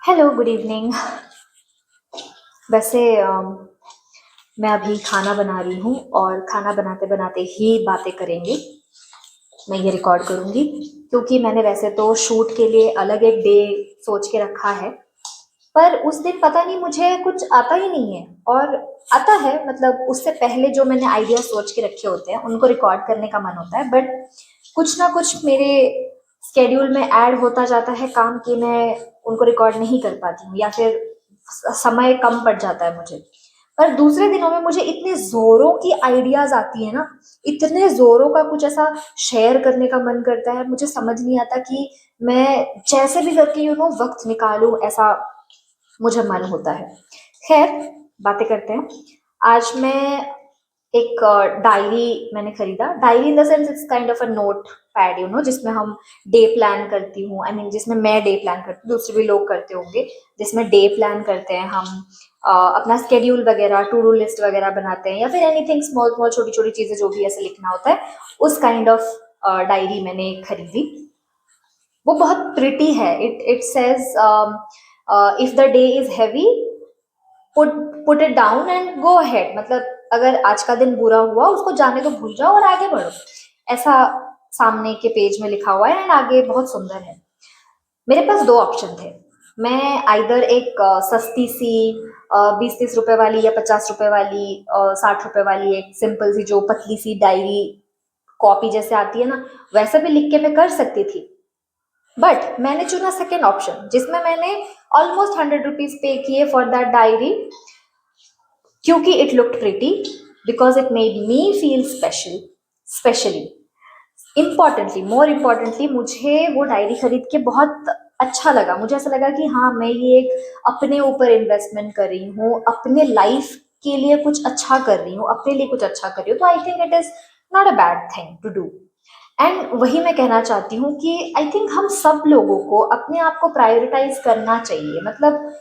Hello, good evening. वैसे मैं अभी खाना बना रही हूँ और खाना बनाते बनाते ही बातें करेंगे। मैं ये रिकॉर्ड करूँगी क्योंकि मैंने वैसे तो शूट के लिए अलग एक डे सोच के रखा है, पर उस दिन पता नहीं मुझे कुछ आता ही नहीं है। और आता है मतलब उससे पहले जो मैंने आइडिया सोच के रखे होते हैं उनको रिकॉर्ड करने का मन होता है, बट कुछ ना कुछ मेरे स्केड्यूल में ऐड होता जाता है काम कि मैं उनको रिकॉर्ड नहीं कर पाती हूँ, या फिर समय कम पड़ जाता है मुझे। पर दूसरे दिनों में मुझे इतने जोरों की आइडियाज आती है ना, इतने जोरों का कुछ ऐसा शेयर करने का मन करता है, मुझे समझ नहीं आता कि मैं जैसे भी करके वक्त निकालूं, ऐसा मुझे मन होता है। खैर, बातें करते हैं। आज मैं एक डायरी मैंने खरीदा। Diary in the sense it's kind of a note pad, जिसमें हम डे प्लान करती हूँ। आई मीन जिसमें मैं डे प्लान करती हूँ, दूसरे भी लोग करते होंगे। जिसमें डे प्लान करते हैं हम, अपना स्केड्यूल वगैरह, टू डू लिस्ट वगैरह बनाते हैं, या फिर एनीथिंग स्मॉल स्मॉल छोटी छोटी चीजें जो भी ऐसे लिखना होता है, उस काइंड ऑफ डायरी मैंने खरीदी। वो बहुत प्रिटी है। It it says if the day is heavy, put put it down and go ahead. मतलब अगर आज का दिन बुरा हुआ, उसको जाने दो, भूल जाओ और आगे बढ़ो, ऐसा सामने के पेज में लिखा हुआ है। एंड आगे बहुत सुंदर है। मेरे पास दो ऑप्शन थे। मैं आइदर एक सस्ती सी 20-30 रुपए वाली, या 50 रुपए वाली, 60 रुपए वाली, एक सिंपल सी जो पतली सी डायरी कॉपी जैसे आती है ना, वैसे भी लिख के मैं कर सकती थी। बट मैंने चुना सेकेंड ऑप्शन, जिसमें मैंने ऑलमोस्ट 100 रुपीज पे किए फॉर दैट डायरी, क्योंकि it looked pretty, because it made me feel specially importantly, more importantly, मुझे वो डायरी खरीद के बहुत अच्छा लगा। मुझे ऐसा लगा कि हाँ, मैं ये एक अपने ऊपर इन्वेस्टमेंट कर रही हूँ, अपने लाइफ के लिए कुछ अच्छा कर रही हूँ, अपने लिए कुछ अच्छा कर रही हूँ। तो I think it is not a bad thing to do. And वही मैं कहना चाहती हूँ कि आई थिंक हम सब लोगों को अपने आप को प्रायोरिटाइज करना चाहिए। मतलब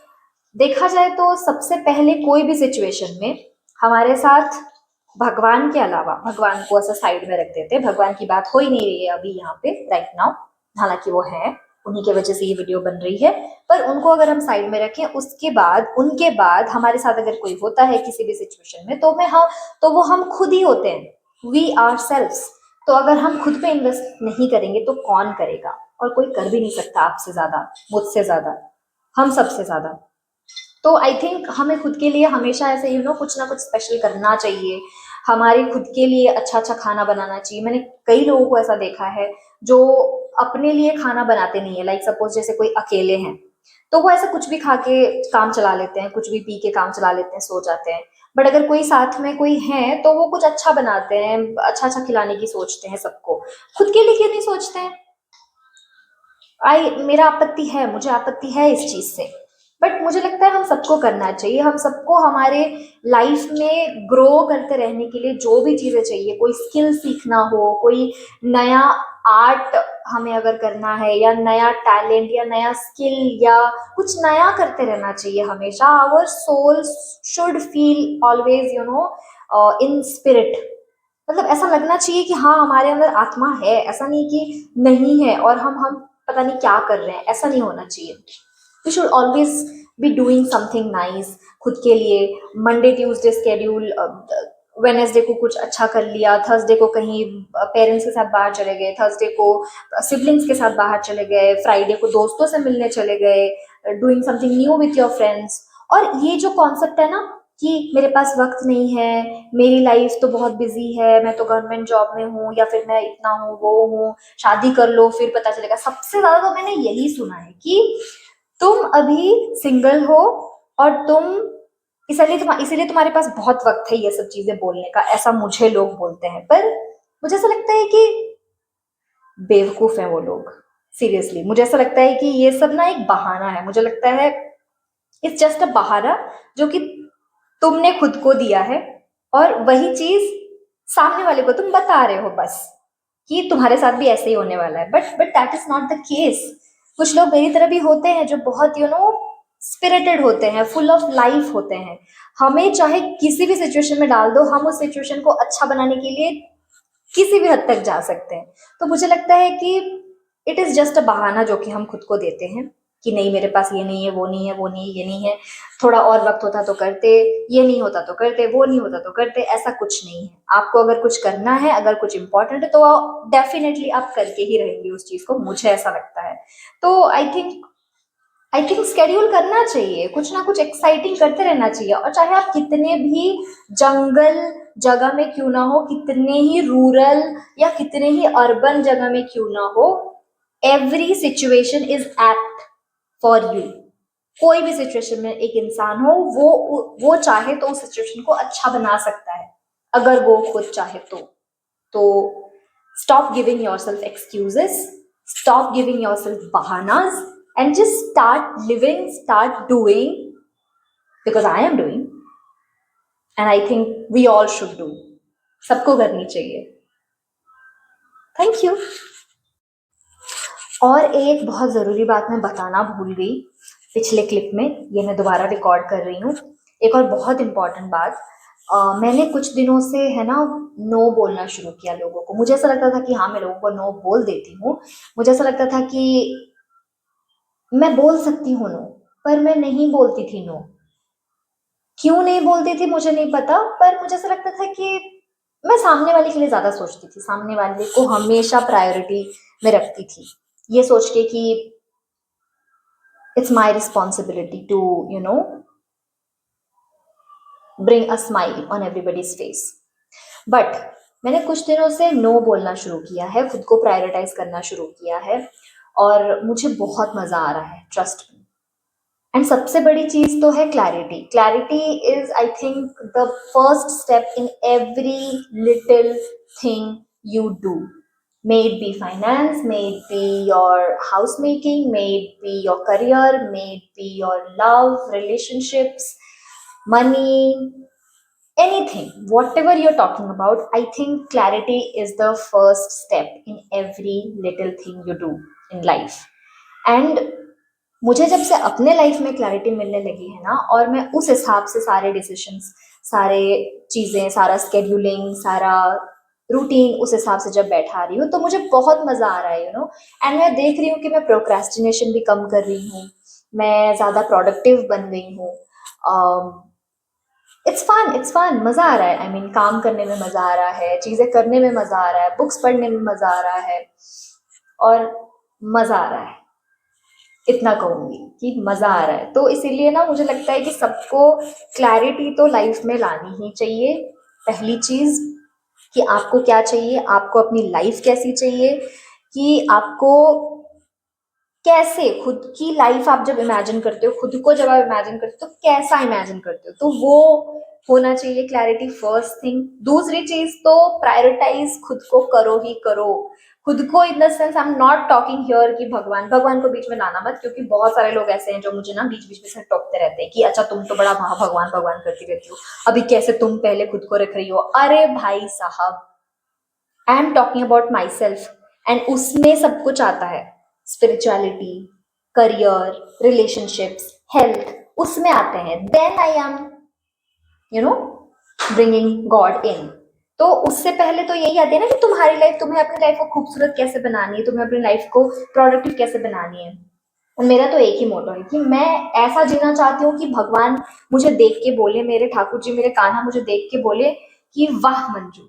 देखा जाए तो सबसे पहले कोई भी सिचुएशन में हमारे साथ भगवान के अलावा, भगवान को ऐसा साइड में रख देते हैं, भगवान की बात हो ही नहीं रही है अभी यहाँ पे राइट नाउ, हालांकि वो है, उन्हीं की वजह से ये वीडियो बन रही है। पर उनको अगर हम साइड में रखें, उसके बाद उनके बाद हमारे साथ अगर कोई होता है किसी भी सिचुएशन में, तो मैं हाँ, तो वो हम खुद ही होते हैं, वी आर सेल्व्स। तो अगर हम खुद पे इन्वेस्ट नहीं करेंगे तो कौन करेगा? और कोई कर भी नहीं सकता आपसे ज्यादा, मुझसे ज्यादा, हम सबसे ज्यादा। तो आई थिंक हमें खुद के लिए हमेशा ऐसे कुछ ना कुछ स्पेशल करना चाहिए। हमारे खुद के लिए अच्छा अच्छा खाना बनाना चाहिए। मैंने कई लोगों को ऐसा देखा है जो अपने लिए खाना बनाते नहीं है। लाइक सपोज जैसे कोई अकेले हैं, तो वो ऐसा कुछ भी खा के काम चला लेते हैं, कुछ भी पी के काम चला लेते हैं, सो जाते हैं। बट अगर कोई साथ में कोई है तो वो कुछ अच्छा बनाते हैं, अच्छा अच्छा खिलाने की सोचते हैं सबको। खुद के लिए क्यों नहीं सोचते हैं? आई मेरा आपत्ति है, मुझे आपत्ति है इस चीज से। बट मुझे लगता है हम सबको करना चाहिए। हम सबको हमारे लाइफ में ग्रो करते रहने के लिए जो भी चीजें चाहिए, कोई स्किल सीखना हो, कोई नया आर्ट हमें अगर करना है, या नया टैलेंट, या नया स्किल, या कुछ नया करते रहना चाहिए हमेशा। Our soul should feel always in spirit. मतलब ऐसा लगना चाहिए कि हाँ, हमारे अंदर आत्मा है, ऐसा नहीं कि नहीं है और हम पता नहीं क्या कर रहे हैं, ऐसा नहीं होना चाहिए। We should always be doing something nice खुद के लिए। मंडे ट्यूसडे स्केड्यूल, वेनेसडे को कुछ अच्छा कर लिया, थर्सडे को कहीं पेरेंट्स के साथ बाहर चले गए, थर्सडे को सिबलिंग्स के साथ बाहर चले गए, फ्राइडे को दोस्तों से मिलने चले गए, doing something new with your friends. और ये जो कॉन्सेप्ट है ना कि मेरे पास वक्त नहीं है, मेरी लाइफ तो बहुत बिजी है, मैं तो गवर्नमेंट जॉब में हूँ, या फिर मैं इतना हूँ वो हूँ, शादी कर लो फिर पता चलेगा। सबसे ज्यादा तो मैंने यही सुना है कि तुम अभी सिंगल हो और तुम इसीलिए तुम्हारे पास बहुत वक्त है ये सब चीजें बोलने का, ऐसा मुझे लोग बोलते हैं। पर मुझे ऐसा लगता है कि बेवकूफ है वो लोग। सीरियसली मुझे ऐसा लगता है कि ये सब ना एक बहाना है। मुझे लगता है इट्स जस्ट अ बहाना जो कि तुमने खुद को दिया है, और वही चीज सामने वाले को तुम बता रहे हो बस, कि तुम्हारे साथ भी ऐसे ही होने वाला है। But that is not the case. कुछ लोग मेरी तरह भी होते हैं जो बहुत स्पिरिटेड होते हैं, फुल ऑफ लाइफ होते हैं। हमें चाहे किसी भी सिचुएशन में डाल दो, हम उस सिचुएशन को अच्छा बनाने के लिए किसी भी हद तक जा सकते हैं। तो मुझे लगता है कि इट इज जस्ट अ बहाना जो कि हम खुद को देते हैं। कि नहीं मेरे पास ये नहीं है, वो नहीं है, वो नहीं है, ये नहीं है, थोड़ा और वक्त होता तो करते, ये नहीं होता तो करते, वो नहीं होता तो करते, ऐसा कुछ नहीं है। आपको अगर कुछ करना है, अगर कुछ इंपॉर्टेंट है, तो डेफिनेटली आप करके ही रहेंगे उस चीज को, मुझे ऐसा लगता है। तो आई थिंक स्केड्यूल करना चाहिए, कुछ ना कुछ एक्साइटिंग करते रहना चाहिए, और चाहे आप कितने भी जंगल जगह में क्यों ना हो, कितने ही रूरल या कितने ही अर्बन जगह में क्यों ना हो, every situation is apt for you. कोई भी सिचुएशन में एक इंसान हो, वो चाहे तो उस सिचुएशन को अच्छा बना सकता है, अगर वो खुद चाहे तो stop giving yourself excuses, stop giving yourself bahanas, and just start living, start doing, because I am doing, and I think we all should do. सबको करनी चाहिए। Thank you. और एक बहुत ज़रूरी बात मैं बताना भूल गई पिछले क्लिप में, ये मैं दोबारा रिकॉर्ड कर रही हूँ। एक और बहुत इम्पॉर्टेंट बात, मैंने कुछ दिनों से है ना नो बोलना शुरू किया लोगों को। मुझे ऐसा लगता था कि हाँ मैं लोगों को नो बोल देती हूँ, मुझे ऐसा लगता था कि मैं बोल सकती हूँ नो, पर मैं नहीं बोलती थी नो। क्यों नहीं बोलती थी मुझे नहीं पता, पर मुझे ऐसा लगता था कि मैं सामने वाले के लिए ज्यादा सोचती थी, सामने वाले को हमेशा प्रायोरिटी में रखती थी, ये सोच के कि it's my responsibility to bring a smile on everybody's face. But मैंने कुछ दिनों से नो बोलना शुरू किया है, खुद को प्रायोरिटाइज करना शुरू किया है, और मुझे बहुत मजा आ रहा है, ट्रस्ट मी। एंड सबसे बड़ी चीज तो है clarity. Clarity is I think the first step in every little thing you do, may it be finance, may it be your house making, may it be your career, may it be your love relationships, money, anything, whatever you're talking about. I think clarity is the first step in every little thing you do in life. And मुझे जब से अपने life में clarity मिलने लगी है ना, और मैं उस हिसाब से सारे डिसीजंस, सारे चीज़ें, सारा स्केड्यूलिंग, सारा रूटीन उस हिसाब से जब बैठा रही हूँ, तो मुझे बहुत मज़ा आ रहा है एंड मैं देख रही हूँ कि मैं प्रोक्रेस्टिनेशन भी कम कर रही हूँ, मैं ज़्यादा प्रोडक्टिव बन गई हूँ। इट्स फन, मज़ा आ रहा है। आई मीन काम करने में मज़ा आ रहा है, चीज़ें करने में मज़ा आ रहा है, बुक्स पढ़ने में मज़ा आ रहा है, और मज़ा आ रहा है, इतना कहूँगी कि मज़ा आ रहा है। तो इसीलिए ना मुझे लगता है कि सबको क्लैरिटी तो लाइफ में लानी ही चाहिए। पहली चीज़ कि आपको क्या चाहिए, आपको अपनी लाइफ कैसी चाहिए, कि आपको कैसे खुद की लाइफ आप जब इमेजिन करते हो, खुद को जब आप इमेजिन करते हो तो कैसा इमेजिन करते हो, तो वो होना चाहिए क्लैरिटी, फर्स्ट थिंग। दूसरी चीज तो प्रायोरिटाइज खुद को करो ही करो, खुद को in the sense I am not talking here कि भगवान को बीच में लाना मत, क्योंकि बहुत सारे लोग ऐसे हैं जो मुझे ना बीच बीच में से टोकते रहते हैं कि अच्छा तुम तो बड़ा भगवान भगवान करती रहती हो, अभी कैसे तुम पहले खुद को रख रही हो। अरे भाई साहब, I am talking about my self, and उसमें सब कुछ आता है, स्पिरिचुअलिटी, करियर, रिलेशनशिप्स, हेल्थ, उसमें आते हैं। Then I am bringing God in. तो उससे पहले तो यही आती है ना कि तुम्हारी लाइफ, तुम्हें अपनी लाइफ को खूबसूरत कैसे बनानी है, तुम्हें अपनी लाइफ को प्रोडक्टिव कैसे बनानी है। और मेरा तो एक ही मोटो है कि मैं ऐसा जीना चाहती हूँ कि भगवान मुझे देख के बोले, मेरे ठाकुर जी, मेरे कान्हा मुझे देख के बोले कि वाह मंजू,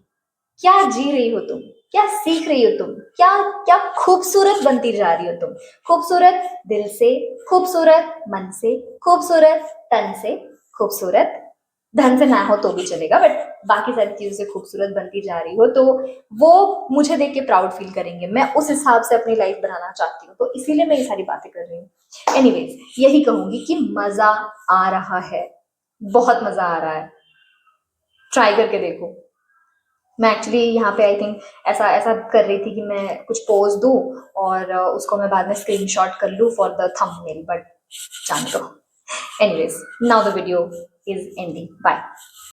क्या जी रही हो तुम, क्या सीख रही हो तुम, क्या क्या खूबसूरत बनती जा रही हो तुम, खूबसूरत दिल से, खूबसूरत मन से, खूबसूरत तन से, खूबसूरत धन से ना हो तो भी चलेगा, बट बाकी सारी चीजों से खूबसूरत बनती जा रही हो, तो वो मुझे देख के प्राउड फील करेंगे। मैं उस हिसाब से अपनी लाइफ बनाना चाहती हूँ, तो इसीलिए मैं ये सारी बातें कर रही हूँ। एनीवेज, यही कहूंगी कि मजा आ रहा है, बहुत मजा आ रहा है, ट्राई करके देखो। मैं एक्चुअली यहाँ पे आई थिंक ऐसा ऐसा कर रही थी कि मैं कुछ पोज दूँ और उसको मैं बाद में स्क्रीनशॉट कर लूँ फॉर द थंबनेल, बट जान दो। Anyways, now the video is ending, bye.